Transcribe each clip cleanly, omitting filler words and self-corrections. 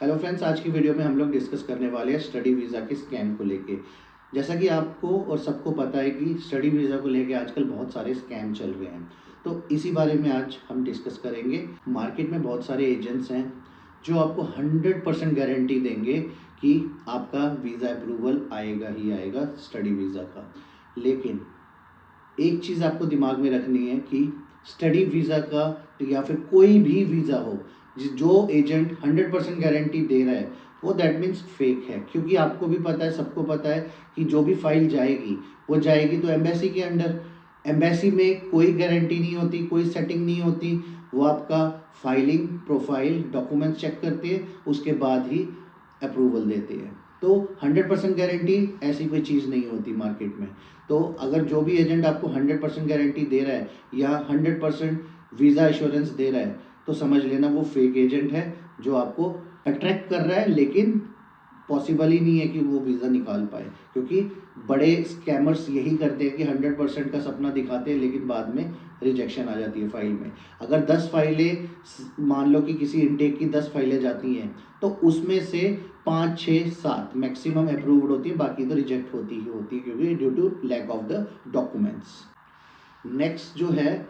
Hello friends, आज की video में हम लोग डिस्कस करने वाले हैं स्टडी वीज़ा के स्कैम को लेके। जैसा कि आपको और सबको पता है कि स्टडी वीज़ा को लेके आजकल बहुत सारे स्कैम चल रहे हैं, तो इसी बारे में आज हम डिस्कस करेंगे। मार्केट में बहुत सारे एजेंट्स हैं जो आपको 100% गारंटी देंगे कि आपका वीज़ा अप्रूवल आएगा ही आएगा स्टडी वीज़ा का। लेकिन एक चीज़ आपको दिमाग में रखनी है कि स्टडी वीज़ा का या फिर कोई भी वीज़ा हो, जो एजेंट 100% गारंटी दे रहा है वो दैट मीन्स फेक है। क्योंकि आपको भी पता है, सबको पता है कि जो भी फाइल जाएगी वो जाएगी तो एम्बेसी के अंडर। एम्बेसी में कोई गारंटी नहीं होती, कोई सेटिंग नहीं होती। वो आपका फाइलिंग, प्रोफाइल, डॉक्यूमेंट्स चेक करते हैं, उसके बाद ही अप्रूवल देते हैं। तो 100% गारंटी ऐसी कोई चीज़ नहीं होती मार्केट में। तो अगर जो भी एजेंट आपको 100% गारंटी दे रहा है या 100% वीज़ा एश्योरेंस दे रहा है, तो समझ लेना वो फेक एजेंट है जो आपको अट्रैक्ट कर रहा है, लेकिन पॉसिबल ही नहीं है कि वो वीज़ा निकाल पाए। क्योंकि बड़े स्कैमर्स यही करते हैं कि 100% का सपना दिखाते हैं, लेकिन बाद में रिजेक्शन आ जाती है फाइल में। अगर 10 फाइलें, मान लो कि किसी इनटेक की 10 फाइलें जाती हैं, तो उसमें से 5, 6, 7 मैक्सिमम अप्रूव्ड होती है, बाकी तो रिजेक्ट होती ही होती है, क्योंकि due to lack of the documents. Next जो है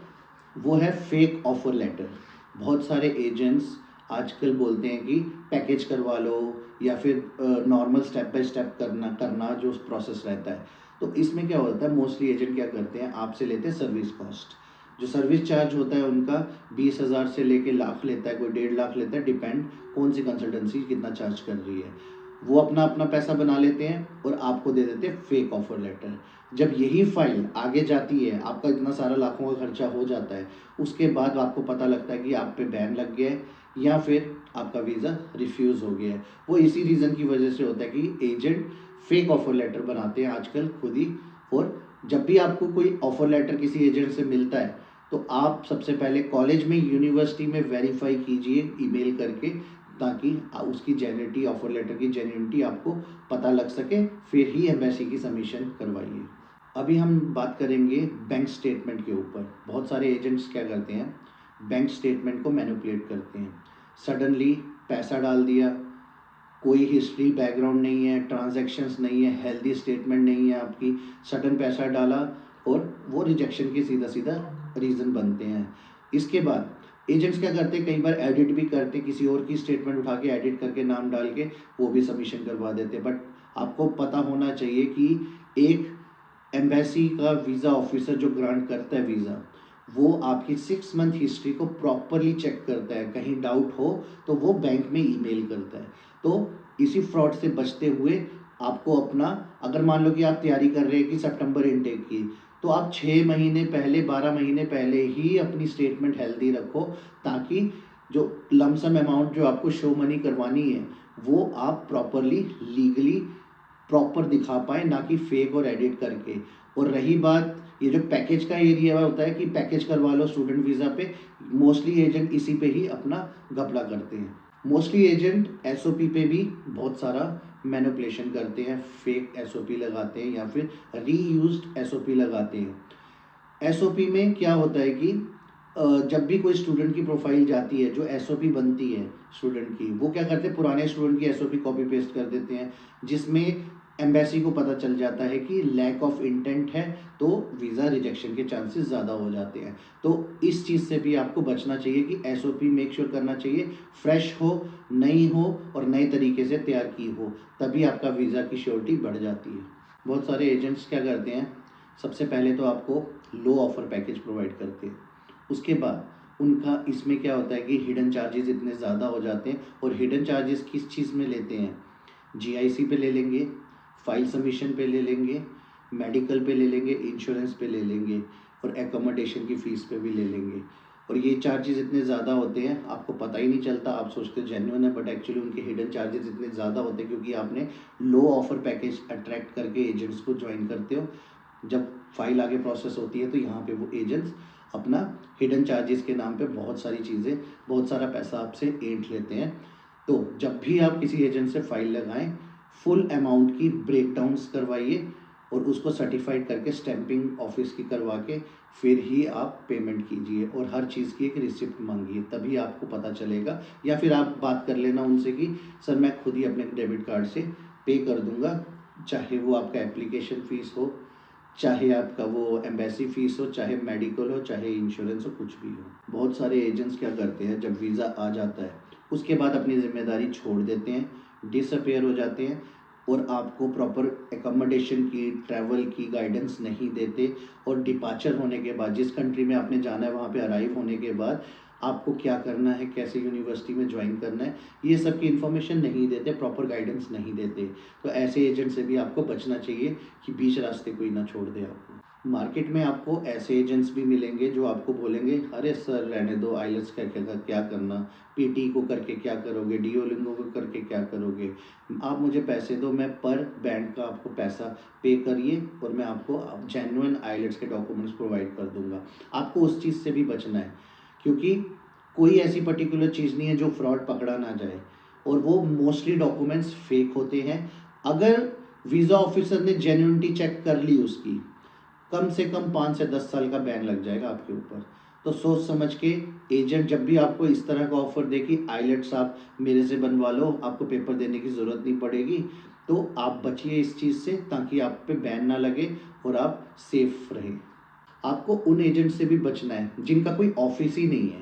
वो है फेक ऑफर लेटर। बहुत सारे एजेंट्स आजकल बोलते हैं कि पैकेज करवा लो या फिर नॉर्मल स्टेप बाय स्टेप करना जो प्रोसेस रहता है। तो इसमें क्या होता है, मोस्टली एजेंट क्या करते हैं, आपसे लेते हैं सर्विस कॉस्ट। जो सर्विस चार्ज होता है उनका 20,000 से लेके लाख लेता है, कोई 1.5 लाख लेता है, डिपेंड कौन सी कंसल्टेंसी कितना चार्ज कर रही है। वो अपना अपना पैसा बना लेते हैं और आपको दे देते हैं फेक ऑफर लेटर। जब यही फाइल आगे जाती है, आपका इतना सारा लाखों का खर्चा हो जाता है, उसके बाद आपको पता लगता है कि आप पे बैन लग गया है या फिर आपका वीज़ा रिफ्यूज़ हो गया है। वो इसी रीज़न की वजह से होता है कि एजेंट फेक ऑफर लेटर बनाते हैं आजकल खुद ही। और जब भी आपको कोई ऑफर लेटर किसी एजेंट से मिलता है, तो आप सबसे पहले कॉलेज में, यूनिवर्सिटी में वेरीफाई कीजिए ईमेल करके, ताकि उसकी जेन्युइनिटी, ऑफर लेटर की जेन्युइनिटी आपको पता लग सके, फिर ही एम्बेसी की सबमिशन करवाइए। अभी हम बात करेंगे बैंक स्टेटमेंट के ऊपर। बहुत सारे एजेंट्स क्या करते हैं, बैंक स्टेटमेंट को मैनिपुलेट करते हैं। सडनली पैसा डाल दिया, कोई हिस्ट्री बैकग्राउंड नहीं है, ट्रांजैक्शंस नहीं है, हेल्दी स्टेटमेंट नहीं है आपकी, सडन पैसा डाला और वो रिजेक्शन के सीधा सीधा रीज़न बनते हैं। इसके बाद एजेंट्स क्या करते हैं, कई बार एडिट भी करते हैं, किसी और की स्टेटमेंट उठा के एडिट करके नाम डाल के वो भी सबमिशन करवा देते हैं। बट आपको पता होना चाहिए कि एक एम्बेसी का वीज़ा ऑफिसर जो ग्रांट करता है वीज़ा, वो आपकी 6 मंथ हिस्ट्री को प्रॉपरली चेक करता है। कहीं डाउट हो तो वो बैंक में ईमेल करता है। तो इसी फ्रॉड से बचते हुए आपको अपना, अगर मान लो कि आप तैयारी कर रहे हैं कि सितंबर इनटेक की, तो आप 6 महीने पहले, 12 महीने पहले ही अपनी स्टेटमेंट हेल्दी रखो, ताकि जो लमसम अमाउंट जो आपको शो मनी करवानी है वो आप प्रॉपरली, लीगली प्रॉपर दिखा पाए, ना कि फेक और एडिट करके। और रही बात, ये जो पैकेज का एरिया होता है कि पैकेज करवा लो स्टूडेंट वीज़ा पे, मोस्टली एजेंट इसी पे ही अपना घपला करते हैं। मोस्टली एजेंट एसओपी पे भी बहुत सारा मैनिपुलेशन करते हैं, फेक एसओपी लगाते हैं या फिर रीयूज्ड एसओपी लगाते हैं। एसओपी में क्या होता है कि जब भी कोई स्टूडेंट की प्रोफाइल जाती है, जो एसओपी बनती है स्टूडेंट की, वो क्या करते हैं, पुराने स्टूडेंट की एसओपी कॉपी पेस्ट कर देते हैं, जिसमें एम्बेसी को पता चल जाता है कि लैक ऑफ इंटेंट है, तो वीज़ा रिजेक्शन के चांसेस ज़्यादा हो जाते हैं। तो इस चीज़ से भी आपको बचना चाहिए कि एसओपी मेक श्योर करना चाहिए फ्रेश हो, नई हो और नए तरीके से तैयार की हो, तभी आपका वीज़ा की श्योरिटी बढ़ जाती है। बहुत सारे एजेंट्स क्या करते हैं, सबसे पहले तो आपको लो ऑफर पैकेज प्रोवाइड करते हैं। उसके बाद उनका इसमें क्या होता है कि हिडन चार्जेस इतने ज़्यादा हो जाते हैं। और हिडन चार्जेस किस चीज़ में लेते हैं, जीआईसी पे ले लेंगे, फाइल सबमिशन पे ले लेंगे, मेडिकल पे ले लेंगे, इंश्योरेंस पे ले लेंगे और एकोमोडेशन की फ़ीस पे भी ले लेंगे। और ये चार्जेस इतने ज़्यादा होते हैं, आपको पता ही नहीं चलता, आप सोचते हो जेन्युइन है, बट एक्चुअली उनके हिडन चार्जेस इतने ज़्यादा होते हैं, क्योंकि आपने लो ऑफर पैकेज अट्रैक्ट करके एजेंट्स को ज्वाइन करते हो। जब फाइल आगे प्रोसेस होती है तो यहाँ पे वो एजेंट्स अपना हिडन चार्जेस के नाम पे बहुत सारी चीज़ें, बहुत सारा पैसा आपसे ऐंठ लेते हैं। तो जब भी आप किसी एजेंट से फाइल लगाएं, फुल अमाउंट की ब्रेकडाउन्स करवाइए और उसको सर्टिफाइड करके स्टैंपिंग ऑफिस की करवा के फिर ही आप पेमेंट कीजिए, और हर चीज़ की एक रिसिप्ट मांगिए, तभी आपको पता चलेगा। या फिर आप बात कर लेना उनसे कि सर मैं खुद ही अपने डेबिट कार्ड से पे कर दूंगा, चाहे वो आपका एप्लीकेशन फ़ीस हो, चाहे आपका वो एम्बेसी फ़ीस हो, चाहे मेडिकल हो, चाहे इंश्योरेंस हो, कुछ भी हो। बहुत सारे एजेंट्स क्या करते हैं, जब वीज़ा आ जाता है उसके बाद अपनी ज़िम्मेदारी छोड़ देते हैं, डिसअपेयर हो जाते हैं, और आपको प्रॉपर एकोमोडेशन की, ट्रैवल की गाइडेंस नहीं देते। और डिपार्चर होने के बाद, जिस कंट्री में आपने जाना है वहाँ पे अराइव होने के बाद आपको क्या करना है, कैसे यूनिवर्सिटी में ज्वाइन करना है, ये सब की इन्फॉर्मेशन नहीं देते, प्रॉपर गाइडेंस नहीं देते। तो ऐसे एजेंट से भी आपको बचना चाहिए कि बीच रास्ते कोई ना छोड़ दे आपको। मार्केट में आपको ऐसे एजेंट्स भी मिलेंगे जो आपको बोलेंगे अरे सर रहने दो, आइलेट्स का क्या करना, पीटी को करके क्या करोगे, डिओलिंगो को करके क्या करोगे, आप मुझे पैसे दो, मैं पर बैंड का आपको पैसा पे करिए और मैं आपको जेन्युइन आइलेट्स के डॉक्यूमेंट्स प्रोवाइड कर दूंगा। आपको उस चीज़ से भी बचना है, क्योंकि कोई ऐसी पर्टिकुलर चीज़ नहीं है जो फ्रॉड पकड़ा ना जाए, और वो मोस्टली डॉक्यूमेंट्स फेक होते हैं। अगर वीज़ा ऑफिसर ने जेन्युइनिटी चेक कर ली उसकी, कम से कम 5 से 10 साल का बैन लग जाएगा आपके ऊपर। तो सोच समझ के एजेंट जब भी आपको इस तरह का ऑफर दे कि आइलेट्स आप मेरे से बनवा लो, आपको पेपर देने की ज़रूरत नहीं पड़ेगी, तो आप बचिए इस चीज़ से, ताकि आप पे बैन ना लगे और आप सेफ रहें। आपको उन एजेंट से भी बचना है जिनका कोई ऑफिस ही नहीं है,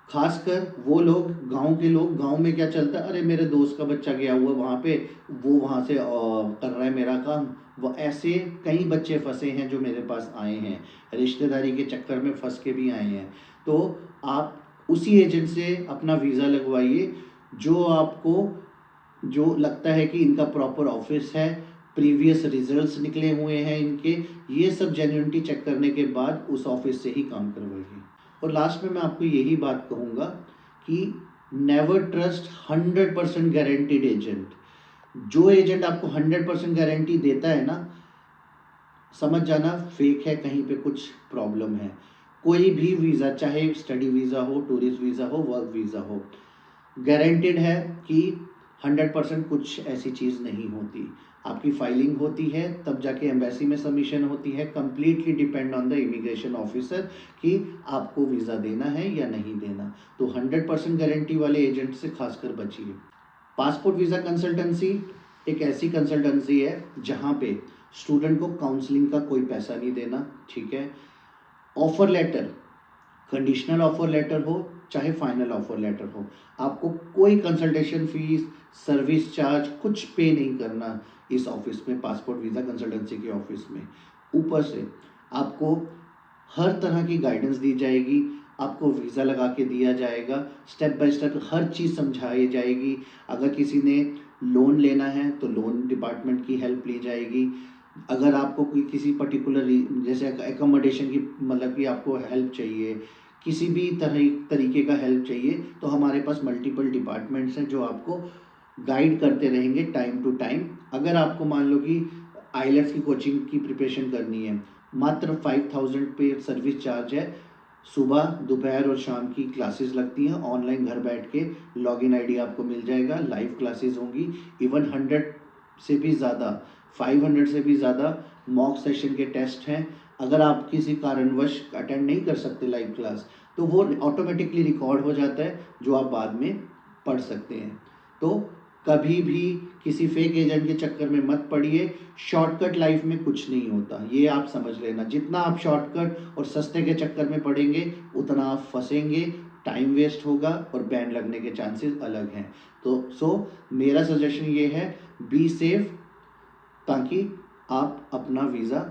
खासकर वो लोग, गांव के लोग। गांव में क्या चलता है, अरे मेरे दोस्त का बच्चा गया हुआ वहाँ पे, वो वहाँ से कर रहा है मेरा काम। वो ऐसे कई बच्चे फंसे हैं जो मेरे पास आए हैं, रिश्तेदारी के चक्कर में फंस के भी आए हैं। तो आप उसी एजेंट से अपना वीज़ा लगवाइए जो आपको, जो लगता है कि इनका प्रॉपर ऑफिस है, प्रीवियस रिजल्ट्स निकले हुए हैं इनके, ये सब जेन्युइनिटी चेक करने के बाद उस ऑफिस से ही काम करवाइए। और लास्ट में मैं आपको यही बात कहूँगा कि नेवर ट्रस्ट 100% गारंटीड एजेंट। जो एजेंट आपको 100% गारंटी देता है ना, समझ जाना फेक है, कहीं पे कुछ प्रॉब्लम है। कोई भी वीज़ा, चाहे स्टडी वीज़ा हो, टूरिस्ट वीज़ा हो, वर्क वीज़ा हो, गारंटेड है कि 100% कुछ ऐसी चीज़ नहीं होती। आपकी फाइलिंग होती है तब जाके एम्बेसी में सबमिशन होती है, completely depend on the immigration officer कि आपको वीज़ा देना है या नहीं देना। तो 100% गारंटी वाले एजेंट से खासकर बचिए। पासपोर्ट वीज़ा कंसल्टेंसी एक ऐसी कंसल्टेंसी है जहाँ पे स्टूडेंट को काउंसलिंग का कोई पैसा नहीं देना, ठीक है। Offer letter, conditional offer letter हो चाहे फाइनल ऑफर लेटर हो, आपको कोई कंसल्टेशन फीस, सर्विस चार्ज कुछ पे नहीं करना इस ऑफिस में, पासपोर्ट वीज़ा कंसल्टेंसी के ऑफिस में। ऊपर से आपको हर तरह की गाइडेंस दी जाएगी, आपको वीज़ा लगा के दिया जाएगा, स्टेप बाय स्टेप हर चीज़ समझाई जाएगी। अगर किसी ने लोन लेना है तो लोन डिपार्टमेंट की हेल्प ली जाएगी। अगर आपको कोई किसी पर्टिकुलर जैसे एकोमोडेशन की, मतलब कि आपको हेल्प चाहिए, किसी भी तरीके का हेल्प चाहिए, तो हमारे पास मल्टीपल डिपार्टमेंट्स हैं जो आपको गाइड करते रहेंगे टाइम टू टाइम। अगर आपको मान लो कि आइलेट्स की कोचिंग की प्रिपरेशन करनी है, मात्र 5000 पे सर्विस चार्ज है। सुबह, दोपहर और शाम की क्लासेस लगती हैं ऑनलाइन, घर बैठ के लॉगिन आईडी आपको मिल जाएगा, लाइव क्लासेस होंगी। इवन 100 से भी ज़्यादा, 500 से भी ज़्यादा मॉक सेशन के टेस्ट हैं। अगर आप किसी कारणवश अटेंड नहीं कर सकते लाइव क्लास, तो वो ऑटोमेटिकली रिकॉर्ड हो जाता है जो आप बाद में पढ़ सकते हैं। तो कभी भी किसी फेक एजेंट के चक्कर में मत पड़िए। शॉर्टकट लाइफ में कुछ नहीं होता, ये आप समझ लेना। जितना आप शॉर्टकट और सस्ते के चक्कर में पड़ेंगे उतना आप फंसेंगे, टाइम वेस्ट होगा और बैन लगने के चांसेस अलग हैं। तो मेरा सजेशन ये है, बी सेफ, ताकि आप अपना वीज़ा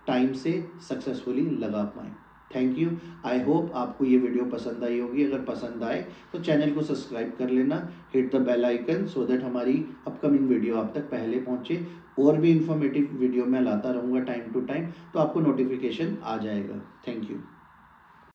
टाइम से सक्सेसफुली लगा पाएँ। Thank you. आई होप आपको ये वीडियो पसंद आई होगी। अगर पसंद आए तो चैनल को सब्सक्राइब कर लेना, hit the bell icon, so that हमारी अपकमिंग वीडियो आप तक पहले पहुंचे। और भी इंफॉर्मेटिव वीडियो मैं लाता रहूँगा टाइम टू टाइम, तो आपको नोटिफिकेशन आ जाएगा। Thank you.